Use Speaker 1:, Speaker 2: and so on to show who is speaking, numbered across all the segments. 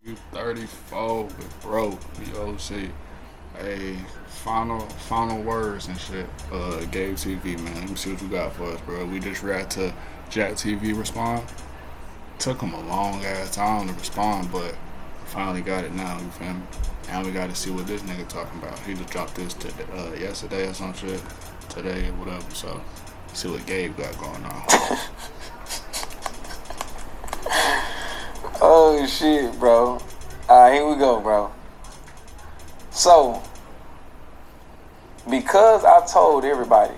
Speaker 1: You 34 with broke, BOC. Hey, final words and shit. Gabe TV, man. Let me see what you got for us, bro. We just react to Jack TV respond. Took him a long ass time to respond, but finally got it now. You feel me? Now we got to see what this nigga talking about. He just dropped this yesterday or some shit, today or whatever. So see what Gabe got going on.
Speaker 2: Oh shit, bro. Alright, here we go, bro. So, because I told everybody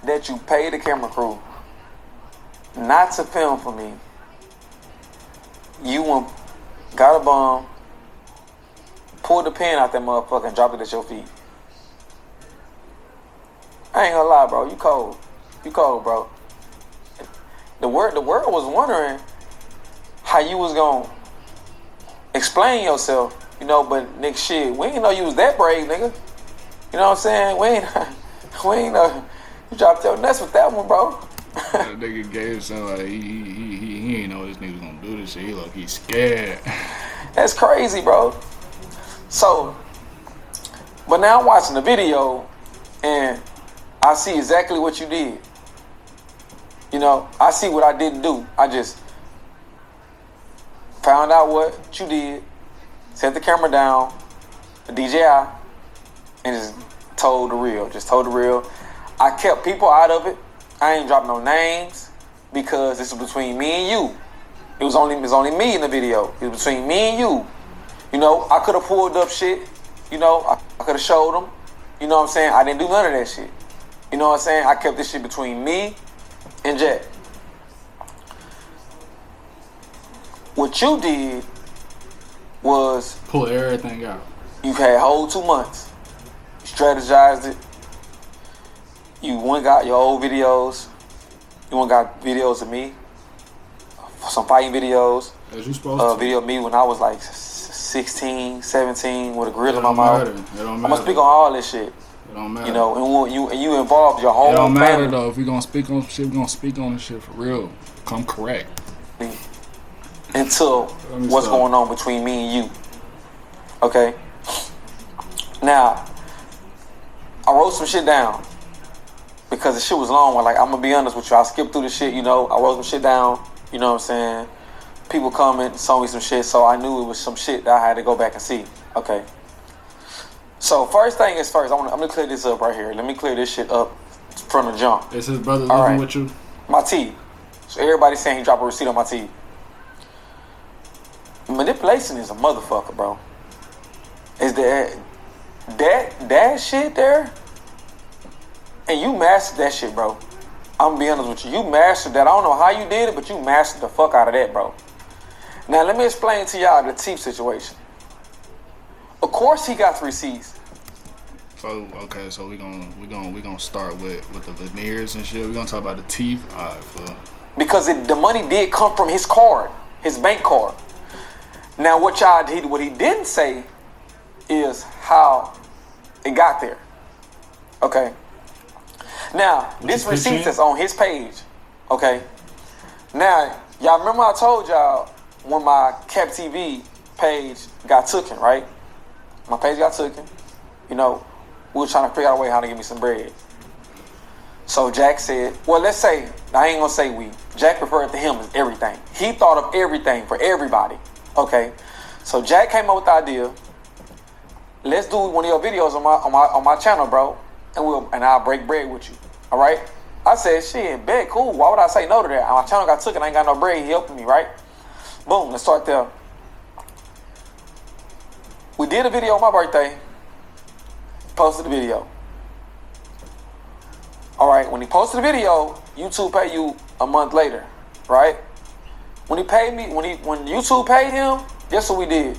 Speaker 2: that you paid the camera crew not to film for me, you went, got a bum, pulled the pen out that motherfucker and dropped it at your feet. I ain't gonna lie, bro. You cold. You cold, bro. The world was wondering how you was gonna explain yourself, but nigga, shit, we ain't know you was that brave, nigga. You know what I'm saying? We ain't know you dropped your nuts with that one, bro.
Speaker 1: That nigga Gabe sound like he ain't know this nigga was gonna do this shit. He look, he's scared.
Speaker 2: That's crazy, bro. So, but now I'm watching the video and I see exactly what you did. I see what I didn't do. I just found out what you did, set the camera down, the DJI, and just told the real. Just told the real. I kept people out of it. I ain't dropped no names because this is between me and you. It was only me in the video. It was between me and you. I could have pulled up shit. I could have showed them. You know what I'm saying? I didn't do none of that shit. You know what I'm saying? I kept this shit between me and Jack. What you did was
Speaker 1: Pull everything out.
Speaker 2: you had whole 2 months. You strategized it. You went and got your old videos. You went and got videos of me. Some fighting videos.
Speaker 1: As you supposed to.
Speaker 2: Video of me when I was like 16, 17 with a grill in my
Speaker 1: Matter.
Speaker 2: mouth.
Speaker 1: It don't
Speaker 2: I'm
Speaker 1: matter.
Speaker 2: gonna speak on all this shit.
Speaker 1: It don't matter.
Speaker 2: And you involved your whole
Speaker 1: It don't
Speaker 2: family.
Speaker 1: matter though. If we gonna speak on shit, we gonna speak on this shit for real. Come correct.
Speaker 2: Until what's going on between me and you. Okay? Now, I wrote some shit down because the shit was long. Like, I'm gonna be honest with you. I skipped through the shit, I wrote some shit down, you know what I'm saying? People comment, saw me some shit, so I knew it was some shit that I had to go back and see. Okay. So first thing is first, I'm gonna clear this up right here. Let me clear this shit up from the jump.
Speaker 1: Is his brother
Speaker 2: All
Speaker 1: living
Speaker 2: right.
Speaker 1: with you?
Speaker 2: My teeth. So everybody's saying he dropped a receipt on my teeth. Manipulation is a motherfucker, bro. Is that shit there? And you mastered that shit, bro. I'm gonna be honest with you. You mastered that. I don't know how you did it, but you mastered the fuck out of that, bro. Now let me explain to y'all the teeth situation. Of course he got the receipts.
Speaker 1: So okay, so we gonna start with the veneers and shit. We gonna talk about the teeth. All right, fool.
Speaker 2: Because the money did come from his card, his bank card. Now what he didn't say is how it got there. Okay. Now, this receipt that's on his page. Okay. Now, y'all remember I told y'all when my Cap TV page got taken, right? My page got taken. We were trying to figure out a way how to give me some bread. So Jack said, well, let's say, I ain't gonna say we. Jack referred to him as everything. He thought of everything for everybody. Okay. So Jack came up with the idea. Let's do one of your videos on my channel, bro, and I'll break bread with you. All right? I said, shit, bet, cool. Why would I say no to that? My channel got taken. I ain't got no bread. He helping me, right? Boom. Let's start there. We did a video on my birthday. Posted the video. All right. When he posted the video, YouTube paid you a month later, right? When he paid me, when YouTube paid him, guess what we did?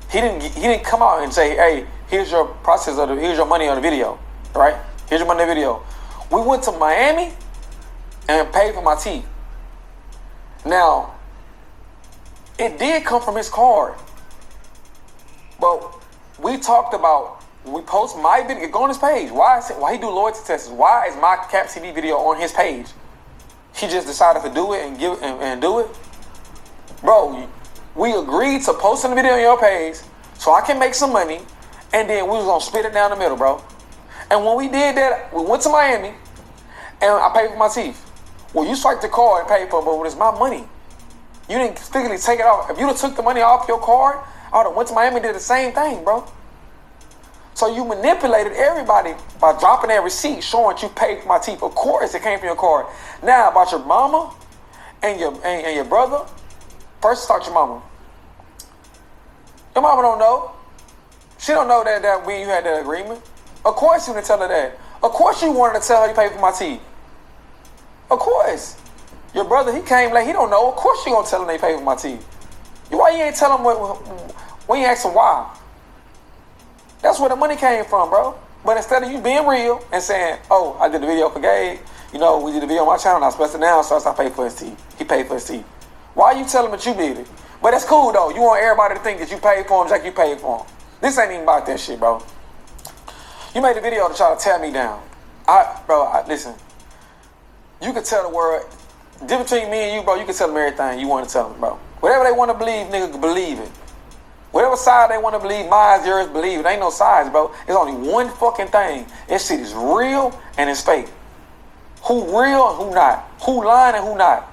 Speaker 2: He didn't come out and say, hey, here's your here's your money on the video, right? Here's your money on the video. We went to Miami and paid for my teeth. Now, it did come from his card. But we talked about, when we post my video, go on his page. Why he do loyalty tests? Why is my Cap TV video on his page? He just decided to do it and do it? Bro, We agreed to posting the video on your page so I can make some money, and then we was gonna split it down the middle, bro. And when we did that, we went to Miami, and I paid for my teeth. Well, you swiped the card and paid for it, but it's my money. You didn't physically take it off. If you'd have took the money off your card, I would have went to Miami and did the same thing, bro. So you manipulated everybody by dropping that receipt showing you paid for my teeth. Of course, it came from your card. Now, about your mama and your brother, first start your mama. Your mama don't know. She don't know that when you had that agreement. Of course you didn't tell her that. Of course you wanted to tell her you paid for my teeth. Of course. Your brother, he came late, he don't know. Of course you gonna tell him they paid for my teeth. Why you ain't tell him when you ask him why? That's where the money came from, bro. But instead of you being real and saying, oh, I did the video for Gabe, we did the video on my channel, and I spent it down, so I paid for his teeth. He paid for his teeth. Why you tell him that you did it? But that's cool, though. You want everybody to think that you paid for him just like you paid for him. This ain't even about that shit, bro. You made a video to try to tear me down. Listen. You can tell the world, difference between me and you, bro, you can tell them everything you want to tell them, bro. Whatever they want to believe, nigga, believe it. Whatever side they want to believe, mine, yours, believe it. Ain't no sides, bro. There's only one fucking thing. This shit is real and it's fake. Who real and who not. Who lying and who not.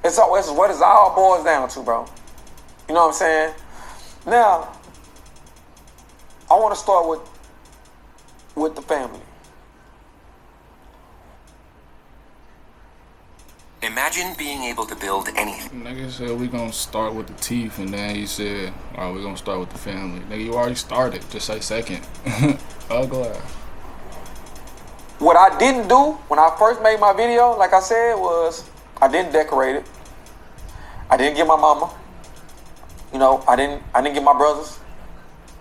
Speaker 2: It's what it all boils down to, bro. You know what I'm saying? Now, I want to start with the family.
Speaker 3: Imagine being able to build anything.
Speaker 1: Nigga said we gonna start with the teeth, and then he said, alright, we gonna start with the family. Nigga, you already started. Just say second. I'll go ahead.
Speaker 2: What I didn't do when I first made my video, like I said, was I didn't decorate it. I didn't get my mama. I didn't get my brothers.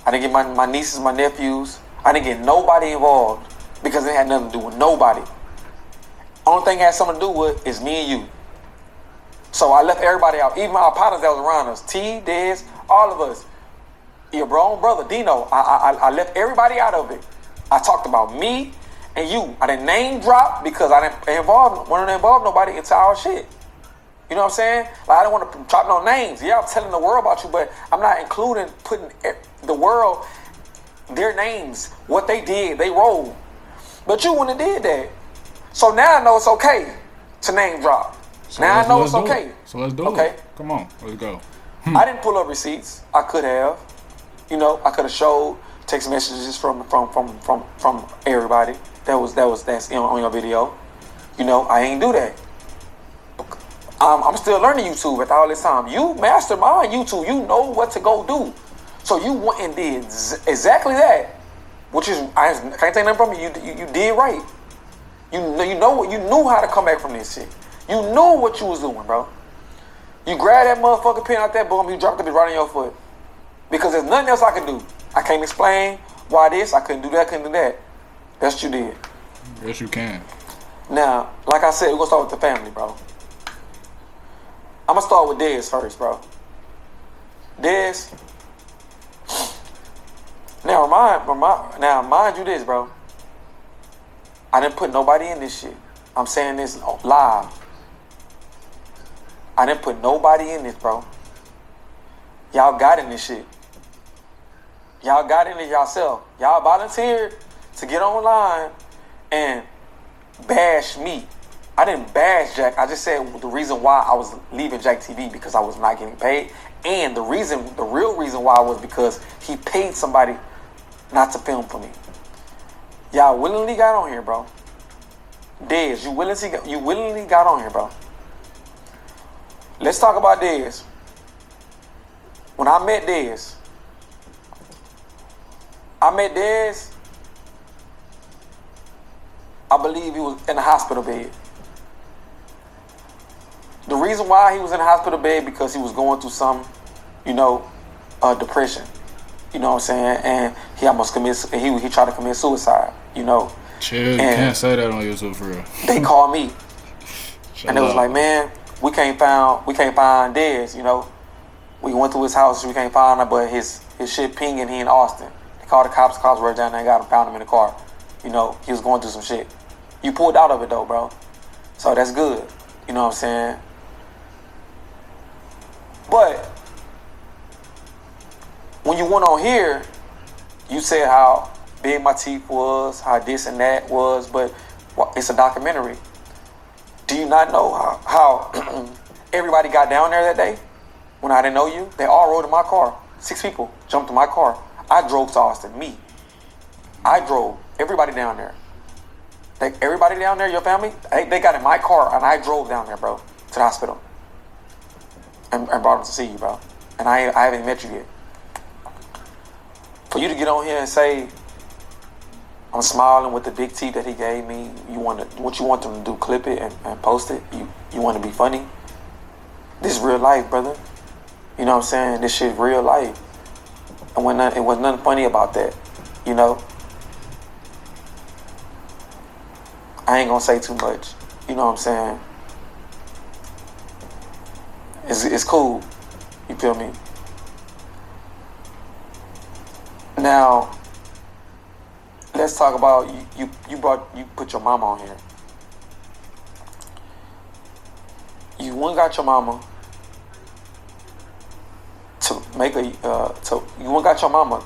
Speaker 2: I didn't get my nieces, my nephews. I didn't get nobody involved because it had nothing to do with nobody. Only thing it had something to do with is me and you. So I left everybody out, even my partners that was around us, T, Dez, all of us. Your own brother, Dino. I left everybody out of it. I talked about me and you. I didn't name drop because I didn't want to involve nobody into our shit. You know what I'm saying? Like, I don't want to drop no names. Yeah, I'm telling the world about you, but I'm not including putting the world, their names, what they did, they rolled. But you wouldn't have did that. So now I know it's okay to name drop.
Speaker 1: So
Speaker 2: now I know it's okay.
Speaker 1: So let's do it. Come on, let's go.
Speaker 2: I didn't pull up receipts. I could have. I could have showed text messages from everybody. That's on your video. I ain't do that. I'm still learning YouTube after all this time. You mastermind YouTube. You know what to go do. So you went and did exactly that, which is I can't take nothing from you. You did right. You knew how to come back from this shit. You knew what you was doing, bro. You grabbed that motherfucking pen out that boom, you dropped it right on your foot. Because there's nothing else I can do. I can't explain why this, I couldn't do that, couldn't do that. That's what you did.
Speaker 1: Yes, you can.
Speaker 2: Now, like I said, we're gonna start with the family, bro. I'm gonna start with Dez first, bro. Dez. Now mind you this, bro. I didn't put nobody in this shit. I'm saying this live. I didn't put nobody in this, bro. Y'all got in this shit. Y'all got in it yourself. Y'all volunteered to get online and bash me. I didn't bash Jack. I just said the reason why I was leaving Jack TV because I was not getting paid. And the real reason why was because he paid somebody not to film for me. Y'all willingly got on here, bro. Dez, you willingly got on here, bro. Let's talk about Dez. When I met Dez, I believe he was in a hospital bed. The reason why he was in a hospital bed because he was going through some, depression. You know what I'm saying? And he almost he tried to commit suicide,
Speaker 1: Chill, you can't say that on YouTube for real.
Speaker 2: They called me. And it was like, man, we can't find Dez, We went to his house, we can't find him, but his shit pinging, he in Austin. They called the cops were down there and got him, found him in the car. He was going through some shit. You pulled out of it though, bro. So that's good. You know what I'm saying? But when you went on here, you said how big my teeth was, how this and that was, but it's a documentary. Do you not know how everybody got down there that day when I didn't know you? They all rode in my car. 6 people jumped in my car. I drove to Austin, me. I drove everybody down there. Everybody down there, your family, they got in my car and I drove down there, bro, to the hospital. And brought them to see you, bro. And I haven't met you yet. For you to get on here and say, I'm smiling with the big teeth that he gave me, what you want them to do, clip it and post it? You want to be funny? This is real life, brother. You know what I'm saying? This shit real life. And it was nothing funny about that, you know? I ain't gonna say too much. You know what I'm saying? It's cool. You feel me? Now, let's talk about you put your mama on here. You went got your mama to make you went got your mama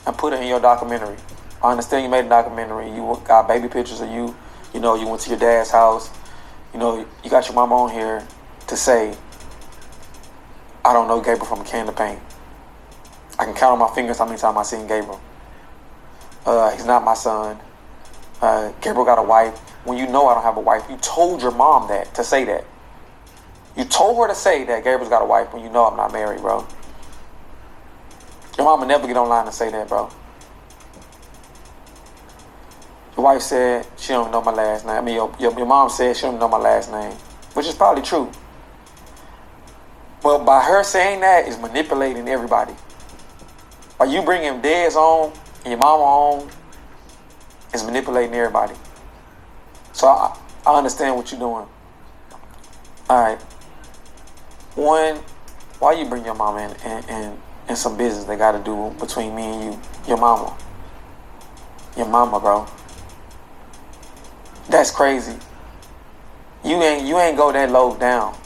Speaker 2: and put her in your documentary. I understand you made a documentary. You got baby pictures of you. You know, you went to your dad's house. You know, you got your mama on here to say, I don't know Gabriel from a can of paint. I can count on my fingers how many times I've seen Gabriel. He's not my son. Gabriel got a wife. When you know I don't have a wife, you told your mom that, to say that. You told her to say that Gabriel's got a wife when you know I'm not married, bro. Your mama never get online and say that, bro. Your wife said she don't know my last name. I mean, your mom said she don't know my last name, which is probably true. But by her saying that is manipulating everybody. By you bringing Dez on and your mama on is manipulating everybody. So I understand what you're doing. All right. One, why you bring your mama in some business they got to do between me and you? Your mama. Your mama, bro. That's crazy. You ain't go that low down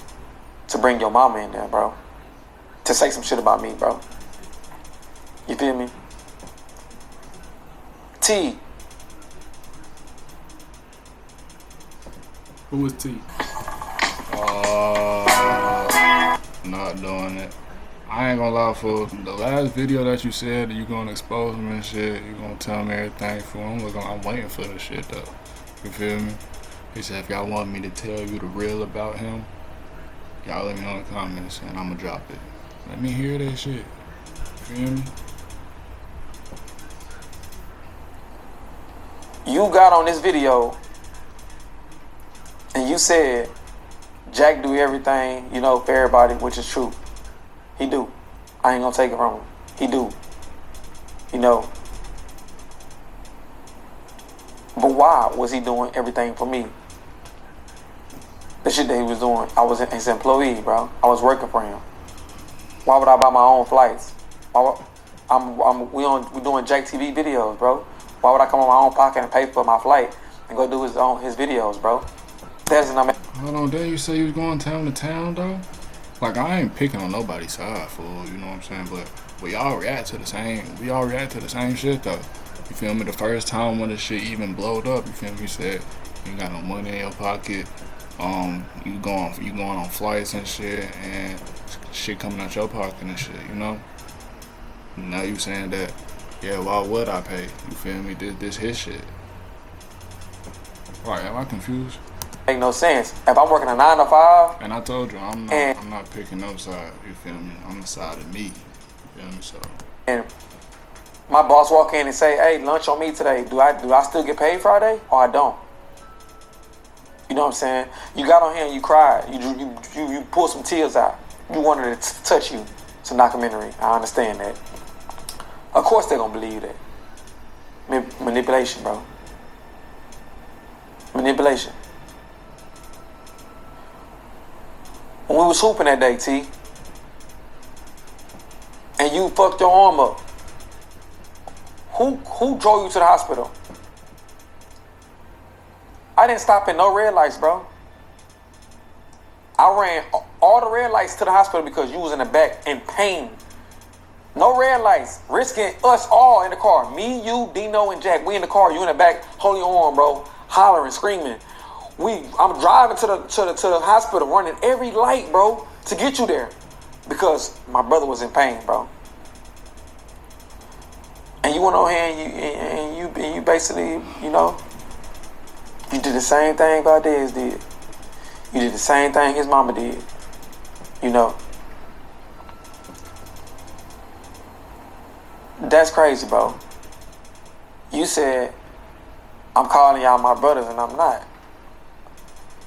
Speaker 2: to bring your mama in there, bro. To say some shit about me, bro. You feel me? T.
Speaker 1: Who was T? Not doing it. I ain't gonna lie, for the last video that you said that you gonna expose me and shit, you gonna tell me everything for I'm waiting for this shit though. You feel me? He said if y'all want me to tell you the real about him, y'all let me know in the comments and I'ma drop it. Let me hear that shit. You feel me?
Speaker 2: You got on this video and you said Jack do everything, you know, for everybody, which is true. He do. I ain't gonna take it from him. He do. You know. But why was he doing everything for me? The shit that he was doing, I was his employee, bro. I was working for him. Why would I buy my own flights? We doing Jack TV videos, bro. Why would I come on my own pocket and pay for my flight and go do his videos, bro? That's not me.
Speaker 1: Hold on, didn't you say you was going town to town though? Like I ain't picking on nobody's side, fool. You know what I'm saying? But we all react to the same shit though. You feel me? The first time when the shit even blowed up, you feel me? You said you ain't got no money in your pocket. You going on flights and shit, and shit coming out your pocket and shit. You know? Now you saying that, yeah, why would I pay? You feel me? This his shit. Right? Am I confused?
Speaker 2: Make no sense. If I'm working a 9 to 5,
Speaker 1: and I told you I'm not picking no side. You feel me? I'm the side of me. You feel me? So.
Speaker 2: And my boss walk in and say, "Hey, lunch on me today. Do I still get paid Friday or I don't?" You know what I'm saying? You got on here and you cried. You pulled some tears out. You wanted it to touch you. It's a documentary. I understand that. Of course they're gonna believe that. Manipulation, bro. Manipulation. When we was hooping that day, T, and you fucked your arm up, who drove you to the hospital? I didn't stop at no red lights, bro. I ran all the red lights to the hospital because you was in the back in pain. No red lights, risking us all in the car. Me, you, Dino, and Jack. We in the car. You in the back, holding your arm, bro, hollering, screaming. I'm driving to the hospital, running every light, bro, to get you there, because my brother was in pain, bro. And you went on here and you basically, you know, you did the same thing Valdez did. You did the same thing his mama did. You know. That's crazy, bro. You said, I'm calling y'all my brothers, and I'm not.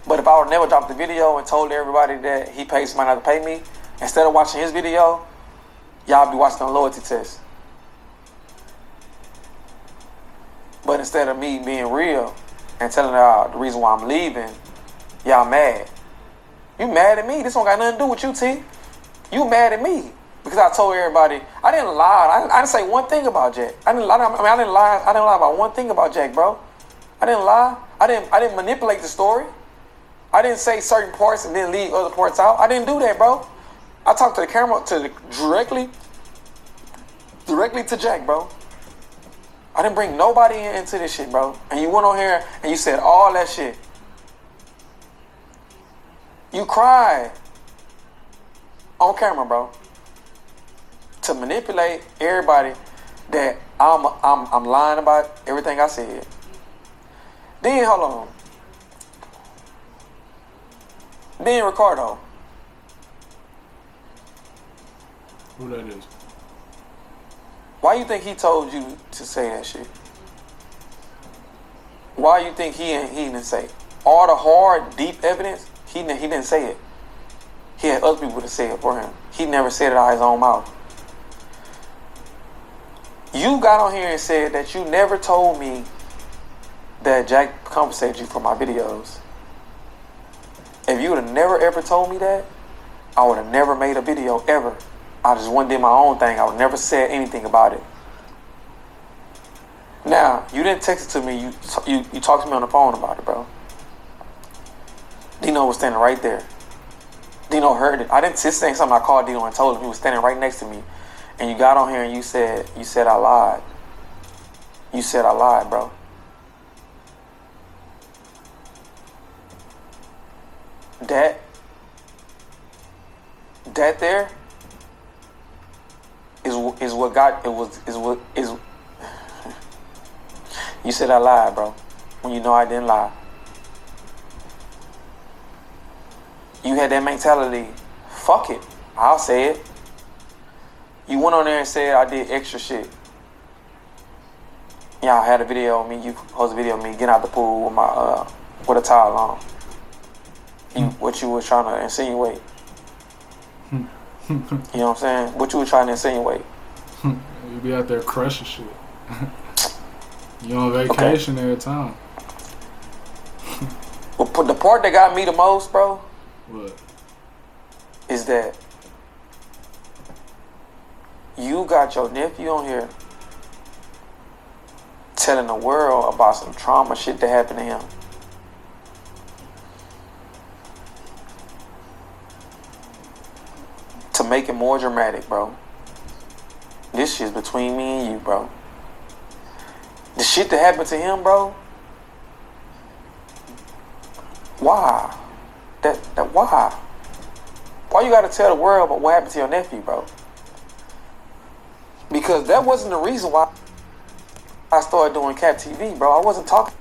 Speaker 2: But if I would never dropped the video and told everybody that he paid somebody not to pay me, instead of watching his video, y'all be watching a loyalty test. But instead of me being real and telling y'all the reason why I'm leaving, y'all mad. You mad at me? This don't got nothing to do with you, T. You mad at me because I told everybody. I didn't lie. I didn't say one thing about Jack. I didn't lie about one thing about Jack, bro. I didn't lie. I didn't manipulate the story. I didn't say certain parts and then leave other parts out. I didn't do that, bro. I talked to the camera directly to Jack, bro. I didn't bring nobody into this shit, bro. And you went on here and you said all that shit. You cried on camera, bro, to manipulate everybody that I'm lying about everything I said. Then hold on. Then Ricardo.
Speaker 1: Who that is?
Speaker 2: Why you think he told you to say that shit? Why you think he didn't say it? All the hard, deep evidence, he didn't say it. He had other people to say it for him. He never said it out of his own mouth. You got on here and said that you never told me that Jack compensated you for my videos. If you would have never ever told me that, I would have never made a video ever. I just went and did my own thing. I would never said anything about it. Now, you didn't text it to me. You talked to me on the phone about it, bro. Dino was standing right there. Dino heard it. I didn't just say something. I called Dino and told him. He was standing right next to me. And you got on here and you said I lied. You said I lied, bro. That there is what got it was is what is. You said I lied, bro, when you know I didn't lie. You had that mentality. Fuck it, I'll say it. You went on there and said I did extra shit. Y'all had a video of me. You posted a video of me getting out the pool with my with a towel on. What you was trying to insinuate? You know what I'm saying? What you were trying to insinuate?
Speaker 1: You be out there crushing shit. You on vacation every time.
Speaker 2: Well, the part that got me the most, bro,
Speaker 1: what?
Speaker 2: Is that you got your nephew on here telling the world about some trauma shit that happened to him. To make it more dramatic, bro. This shit's between me and you, bro. The shit that happened to him, bro. Why? Why? Why you gotta tell the world about what happened to your nephew, bro? Because that wasn't the reason why I started doing Cap TV, bro. I wasn't talking.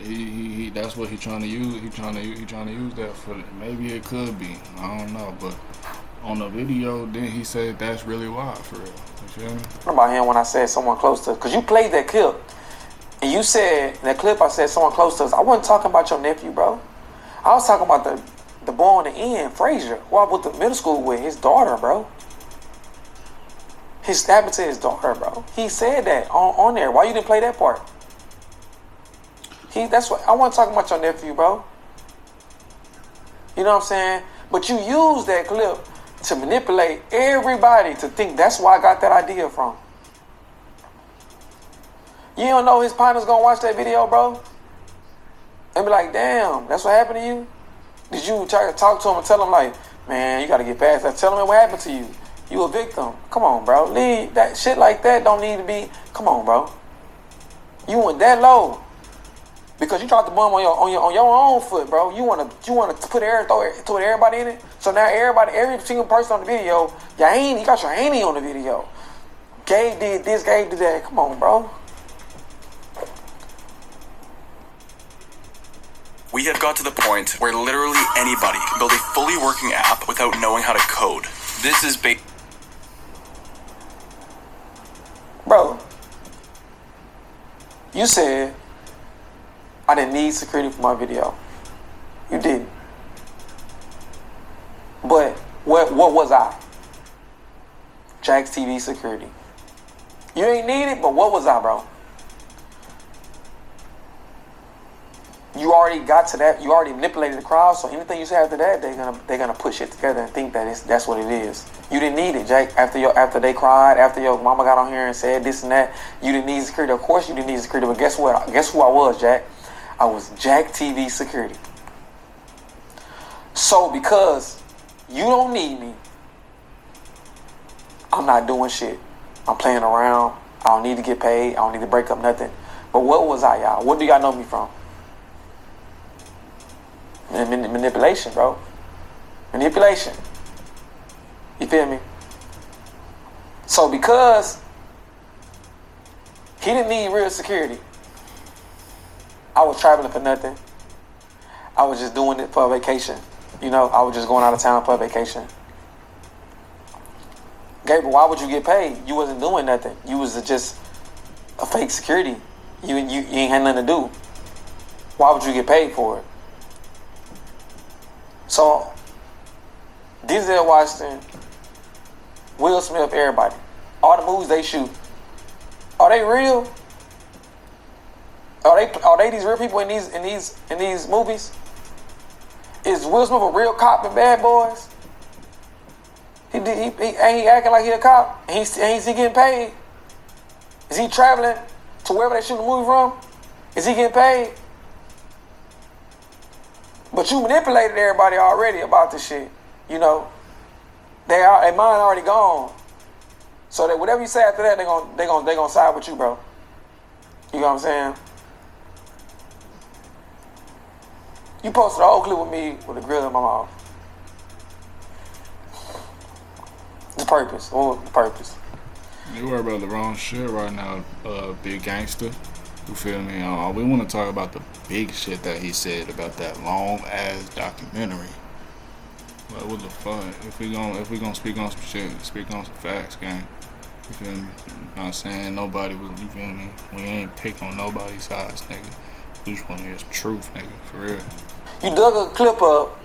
Speaker 1: He that's what he trying to use. He trying to use that for. Maybe it could be. I don't know, but on the video, then he said that's really why, for real. You feel me?
Speaker 2: What about him when I said someone close to us? Because you played that clip. And you said, in that clip, I said someone close to us. I wasn't talking about your nephew, bro. I was talking about the boy on the end, Frazier, who I went to middle school with, his daughter, bro. His happened to his daughter, bro. He said that on there. Why you didn't play that part? That's what I wasn't talking about your nephew, bro. You know what I'm saying? But you used that clip to manipulate everybody to think that's where I got that idea from. You don't know his partner's gonna watch that video, bro? And be like, damn, that's what happened to you? Did you try to talk to him and tell him, like, Man, you gotta get past that. Tell them what happened to you. You a victim. Come on, bro. Leave that shit like that. Don't need to be. Come on, bro. You went that low because you tried to bum on your own foot, bro. You wanna put everybody in it. So now every single person on the video, you got your handy on the video. Gabe did this, Gabe did that. Come on, bro.
Speaker 4: We have got to the point where literally anybody can build a fully working app without knowing how to code. This is
Speaker 2: Bro, you said I didn't need security for my video. You didn't. But what was I? Jack's TV security. You ain't need it, but what was I, bro? You already got to that. You already manipulated the crowd. So anything you say after that, they're gonna put shit together and think that that's what it is. You didn't need it, Jake. After they cried, after your mama got on here and said this and that, you didn't need security. Of course you didn't need security. But guess what? Guess who I was, Jack? I was Jack TV security. So because you don't need me, I'm not doing shit. I'm playing around. I don't need to get paid. I don't need to break up nothing. But what was I, y'all? What do y'all know me from? Manipulation, bro. Manipulation. You feel me? So because he didn't need real security, I was traveling for nothing. I was just doing it for a vacation. You know, I was just going out of town for a vacation. Gabe, why would you get paid? You wasn't doing nothing. You was just a fake security. You ain't had nothing to do. Why would you get paid for it? So, Denzel Washington, Will Smith, everybody, all the movies they shoot, are they real? Are they these real people in these movies? Is Will Smith a real cop in Bad Boys? Ain't he acting like he a cop? Ain't he getting paid? Is he traveling to wherever they shoot the movie from? Is he getting paid? But you manipulated everybody already about this shit. You know, their mind already gone. So that whatever you say after that, they gonna side with you, bro. You know what I'm saying? You posted a whole clip with me with a grill in my mouth. The purpose. What was the purpose?
Speaker 1: You worry about the wrong shit right now, big gangster. You feel me? We want to talk about the big shit that he said about that long ass documentary. What was the fun? If we gonna speak on some shit, speak on some facts, gang. You feel me? I'm not saying nobody was. You feel me? We ain't pick on nobody's sides, nigga. We just want to hear some truth, nigga. For real.
Speaker 2: You dug a clip up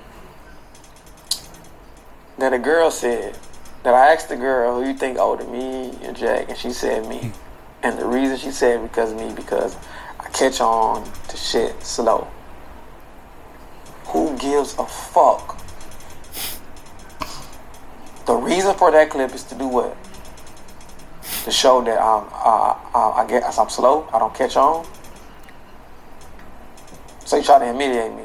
Speaker 2: that a girl said. That I asked the girl, who you think older, me or Jack, and she said me. And the reason she said because I catch on to shit slow. Who gives a fuck? The reason for that clip is to do what? To show that I guess I'm slow, I don't catch on. So you try to humiliate me.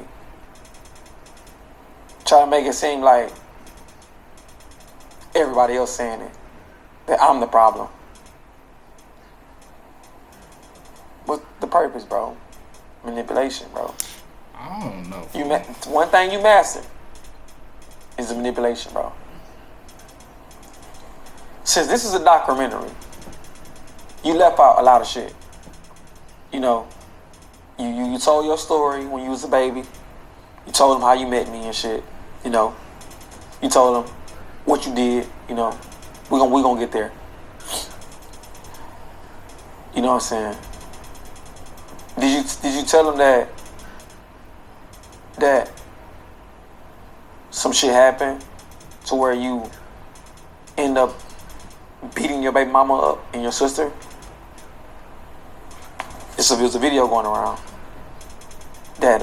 Speaker 2: Try to make it seem like everybody else saying it. That I'm the problem. What's the purpose, bro? Manipulation, bro.
Speaker 1: I don't know.
Speaker 2: One thing you mastered is the manipulation, bro. Since this is a documentary, you left out a lot of shit. You know, you told your story when you was a baby. You told them how you met me and shit. You know, you told them what you did. You know, we gonna get there. You know what I'm saying? Did you tell them that some shit happened to where you end up beating your baby mama up and your sister? There's a video going around that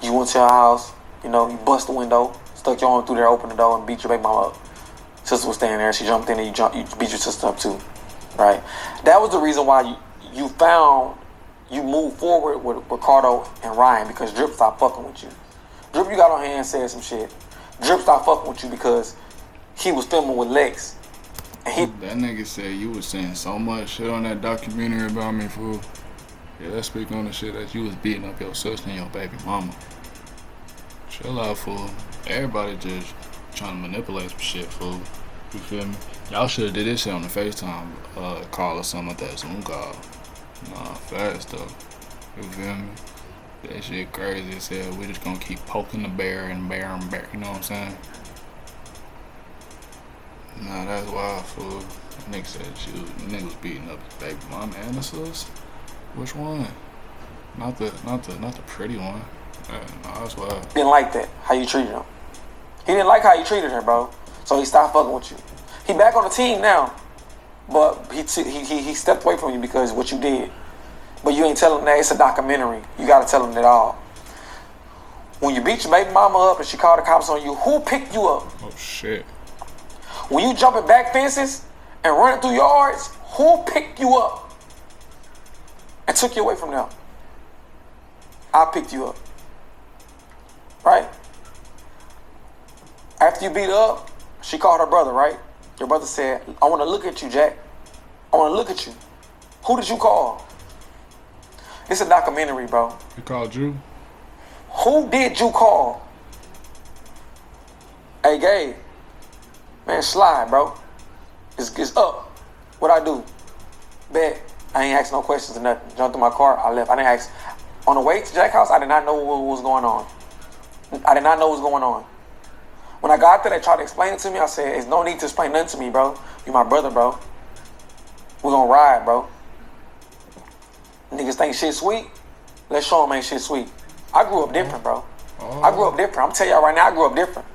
Speaker 2: you went to her house, you know, you bust the window, stuck your arm through there, opened the door, and beat your baby mama up. Sister was standing there, she jumped in and you beat your sister up too, right? That was the reason why you moved forward with Ricardo and Ryan, because Drip stopped fucking with you. Drip, you got on here and said some shit. Drip stopped fucking with you because he was filming with Lex. And
Speaker 1: that nigga said you was saying so much shit on that documentary about me, fool. Yeah, let's speak on the shit that you was beating up your sister and your baby mama. Chill out, fool. Everybody just trying to manipulate some shit, fool. You feel me? Y'all should have did this shit on the FaceTime call or something like that Zoom call. Nah, fast though. You feel me? That shit crazy as hell. We just gonna keep poking the bear and bear and bear. You know what I'm saying? Nah, that's wild, fool. Nigga said nigga was beating up his baby mama and the sis. Which one? Not the pretty one. Nah, that's wild.
Speaker 2: didn't like that, how you treated him. He didn't like how you treated her, bro. So he stopped fucking with you. He back on the team now, but he stepped away from you because of what you did. But you ain't telling him that. It's a documentary. You gotta tell him that all. When you beat your baby mama up and she called the cops on you, who picked you up?
Speaker 1: Oh shit.
Speaker 2: When you jumping back fences and running through yards, who picked you up and took you away from them? I picked you up. Right? After you beat her up, she called her brother, right? Your brother said, I want to look at you, Jack. I want to look at you. Who did you call? It's a documentary, bro.
Speaker 1: He called you?
Speaker 2: Who did you call? Hey, Gabe. Man, slide, bro. It's up. What I do? Bet. I ain't asked no questions or nothing. Jumped in my car. I left. I didn't ask. On the way to Jack's house, I did not know what was going on. I did not know what was going on. When I got there, they tried to explain it to me. I said, there's no need to explain nothing to me, bro. You my brother, bro. We're gonna ride, bro. Niggas think shit sweet. Let's show them ain't shit sweet. I grew up different, bro. I grew up different. I'm telling y'all right now, I grew up different.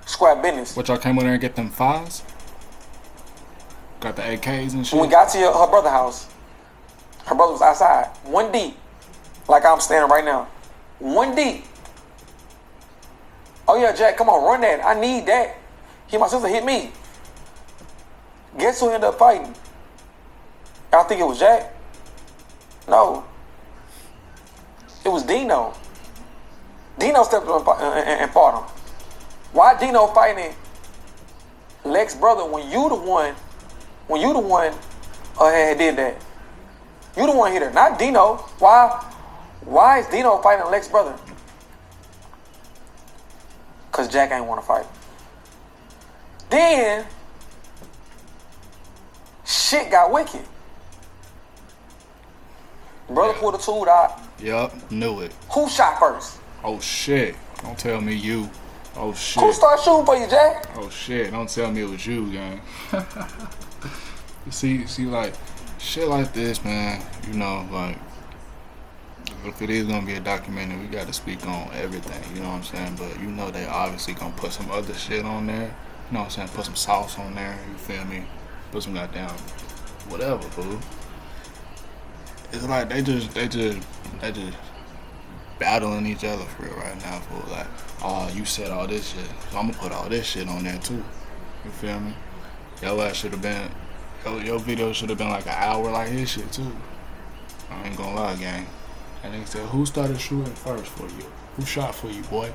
Speaker 2: Square business.
Speaker 1: What, y'all came over there and get them fives? Got the AKs and shit?
Speaker 2: When we got to her brother's house, her brother was outside, one deep, like I'm standing right now. One deep. Oh yeah, Jack, come on, run that. I need that. He and my sister hit me. Guess who ended up fighting? Y'all think it was Jack? No. It was Dino. Dino stepped up and fought him. Why Dino fighting Lex's brother when you the one had did that? You the one hit her, not Dino. Why is Dino fighting Lex's brother? Cause Jack ain't want to fight. Then shit got wicked. Brother pulled the tool out.
Speaker 1: Yup, knew it.
Speaker 2: Who shot first?
Speaker 1: Oh shit. Don't tell me you. Oh shit.
Speaker 2: Who started shooting for you, Jack?
Speaker 1: Oh shit. Don't tell me it was you, gang. see, like, shit like this, man, you know, like, if it is gonna be a documentary, we gotta speak on everything, you know what I'm saying? But you know they obviously gonna put some other shit on there, you know what I'm saying? Put some sauce on there, you feel me? Put some goddamn whatever, fool. It's like they just battling each other for real right now, fool. Like, oh, you said all this shit, so I'm gonna put all this shit on there too. You feel me? Your ass should have been, your video should have been like an hour like his shit too. I ain't gonna lie, gang. And they said, who started shooting first for you? Who shot for you, boy?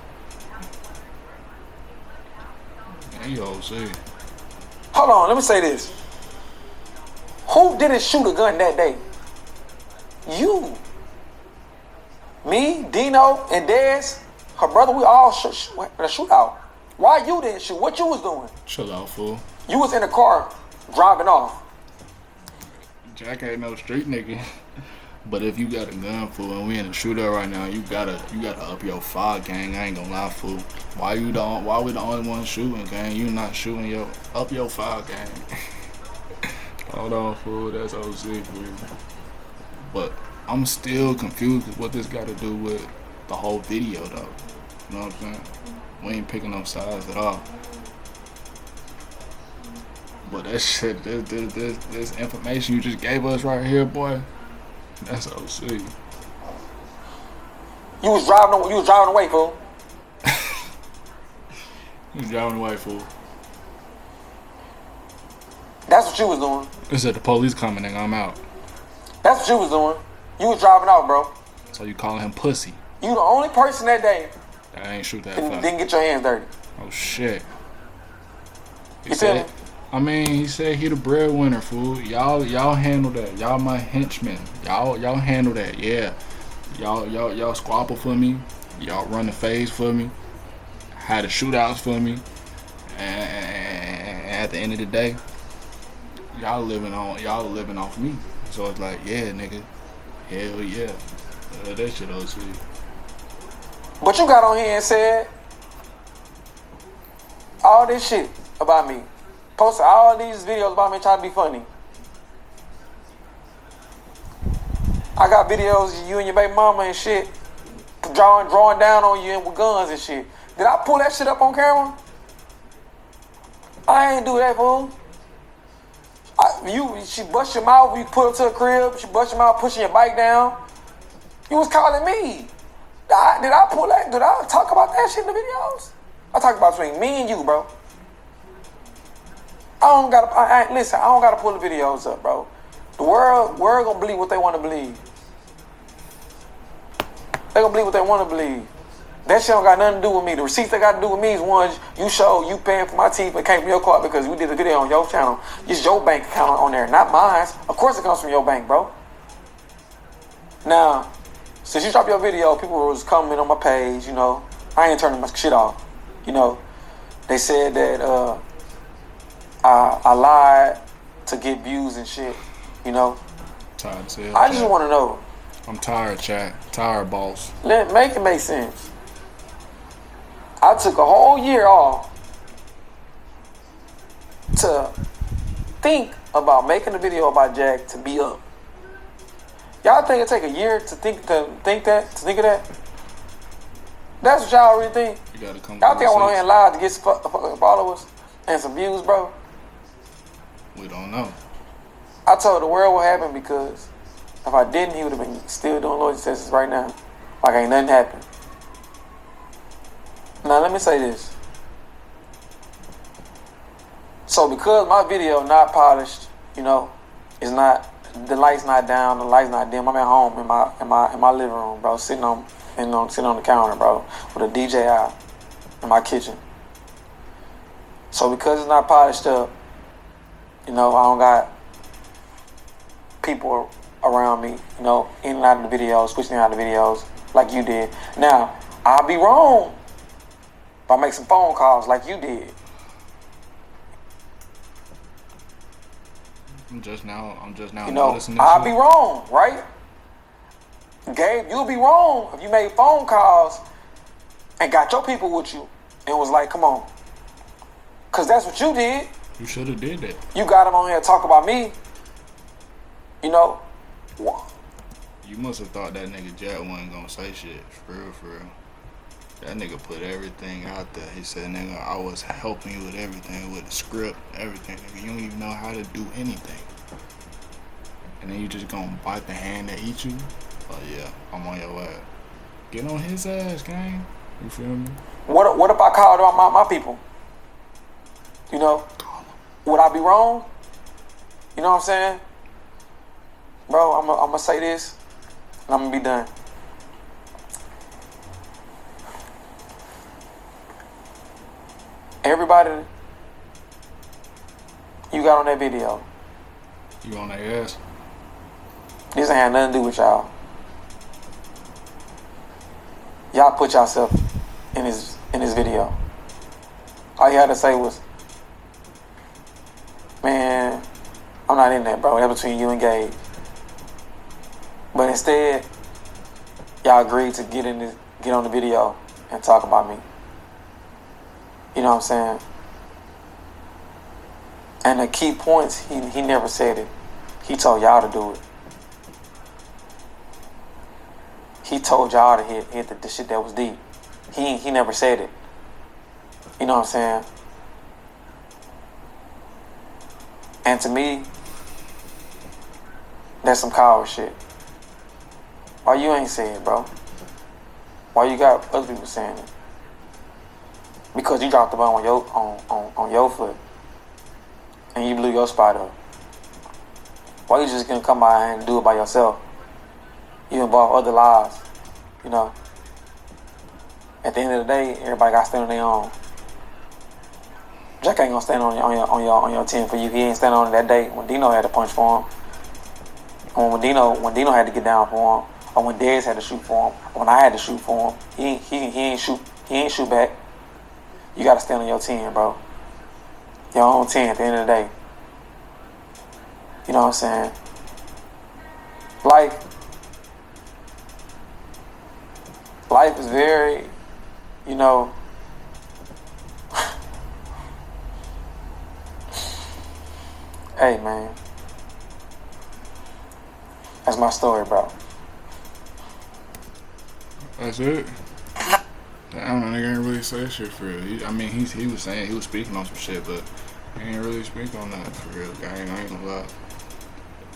Speaker 1: Yeah, you all see.
Speaker 2: Hold on, let me say this. Who didn't shoot a gun that day? You. Me, Dino, and Dez, her brother, we all went in a shootout. Why you didn't shoot? What you was doing?
Speaker 1: Chill out, fool.
Speaker 2: You was in the car driving off.
Speaker 1: Jack ain't no street nigga. But if you got a gun, fool, and we in a shootout right now, you gotta up your fire, gang. I ain't gonna lie, fool. Why we the only one shooting, gang? You not shooting up your fire, gang. Hold on, fool. That's OC, fool. But I'm still confused with what this got to do with the whole video, though. You know what I'm saying? We ain't picking up sides at all. But that shit, this information you just gave us right here, boy. That's OC.
Speaker 2: You was driving away, fool.
Speaker 1: You was driving away, fool.
Speaker 2: That's what you was doing.
Speaker 1: They said the police coming, nigga. I'm out.
Speaker 2: That's what you was doing. You was driving off, bro.
Speaker 1: So you calling him pussy?
Speaker 2: You the only person that day
Speaker 1: I ain't shoot that
Speaker 2: Didn't,
Speaker 1: far.
Speaker 2: get your hands dirty.
Speaker 1: Oh shit. He
Speaker 2: You feel me?
Speaker 1: said, I mean, he said he the breadwinner, fool. Y'all handle that. Y'all my henchmen. Y'all handle that. Yeah. Y'all squabble for me. Y'all run the phase for me. Had the shootouts for me. And at the end of the day, y'all living off me. So it's like, yeah, nigga. Hell yeah. That shit OC.
Speaker 2: But you got on here and said all this shit about me. Posted all these videos about me trying to be funny. I got videos of you and your baby mama and shit drawing down on you and with guns and shit. Did I pull that shit up on camera? I ain't do that, fool. She bust your mouth, you put her to a crib, she bust your mouth pushing your bike down. You was calling me. Did I pull that? Did I talk about that shit in the videos? I talk about between me and you, bro. Listen, I don't gotta pull the videos up, bro. The world gonna believe what they wanna believe. They gonna believe what they wanna believe. That shit don't got nothing to do with me. The receipts that got to do with me is ones you showed you paying for my teeth and came from your card because we did a video on your channel. It's your bank account on there, not mine. Of course it comes from your bank, bro. Now, since you dropped your video, people was commenting on my page, you know. I ain't turning my shit off. You know, they said that I lied to get views and shit, you know.
Speaker 1: Tired as hell.
Speaker 2: I just want to know.
Speaker 1: I'm tired, chat. Tired, boss.
Speaker 2: Make it make sense. I took a whole year off to think about making a video about Jack to be up. Y'all think it take a year to think of that? That's what y'all really think?
Speaker 1: You gotta come.
Speaker 2: Y'all think I went on here and lied to get some followers and some views, bro?
Speaker 1: We don't know.
Speaker 2: I told the world what happened because if I didn't, he would have been still doing loyalty tests right now. Like ain't nothing happened. Now let me say this. So because my video not polished, you know, it's not, the light's not down, the light's not dim. I'm at home in my living room, bro, sitting on the counter, bro, with a DJI in my kitchen. So because it's not polished up, you know, I don't got people around me, you know, in and out of the videos, switching out of the videos like you did. Now, I'll be wrong if I make some phone calls like you did.
Speaker 1: I'm just now
Speaker 2: You know,
Speaker 1: noticing this
Speaker 2: I'll
Speaker 1: shit.
Speaker 2: be wrong, right? Gabe, you'll be wrong if you made phone calls and got your people with you and was like, come on. Because that's what you did.
Speaker 1: You should have did that.
Speaker 2: You got him on here to talk about me. You know.
Speaker 1: You must have thought that nigga Jack wasn't gonna say shit. For real, for real. That nigga put everything out there. He said, nigga, I was helping you with everything, with the script, everything. Nigga, you don't even know how to do anything. And then you just gonna bite the hand that eat you? Oh yeah, I'm on your ass. Get on his ass, gang. You feel me?
Speaker 2: What if I called on my people? You know? Would I be wrong? You know what I'm saying? Bro, I'm gonna say this, and I'm gonna be done. Everybody you got on that video,
Speaker 1: You on their ass?
Speaker 2: this ain't had nothing to do with y'all. Y'all put yourself in this video. All you had to say was, man, I'm not in that, bro. That's between you and Gabe. But instead, y'all agreed to get on the video and talk about me. You know what I'm saying? And the key points, he never said it. He told y'all to do it. He told y'all to hit the shit that was deep. He never said it. You know what I'm saying? And to me, that's some coward shit. Why you ain't saying it, bro? Why you got other people saying it? Because you dropped the ball on your foot and you blew your spot up. Why you just gonna come out and do it by yourself? You involve other lives, you know. At the end of the day, everybody got to stand on their own. Jack ain't gonna stand on your team for you. He ain't standing on it that day when Dino had to punch for him, or when Dino had to get down for him, or when Dez had to shoot for him, or when I had to shoot for him. He ain't shoot back. You gotta stand on your team, bro. Your own team at the end of the day. You know what I'm saying? Life is very, you know, hey man, that's my story, bro.
Speaker 1: That's it. Damn, that nigga ain't really say shit for real. He was saying, he was speaking on some shit, but he ain't really speak on that for real. I ain't gonna lie.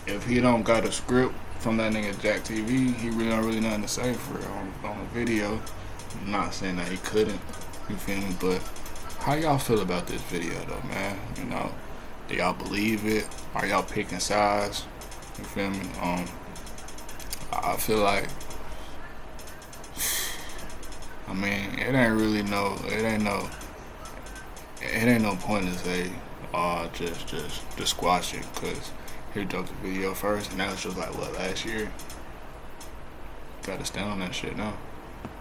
Speaker 1: If he don't got a script from that nigga Jack TV, he really don't really nothing to say for real on the video. I'm not saying that he couldn't, you feel me? But how y'all feel about this video though, man? You know, do y'all believe it? Are y'all picking sides? You feel me? I feel like, I mean, it ain't no point to say, just squash it, cause he dropped the video first, and that was just like what, last year? Gotta stand on that shit now.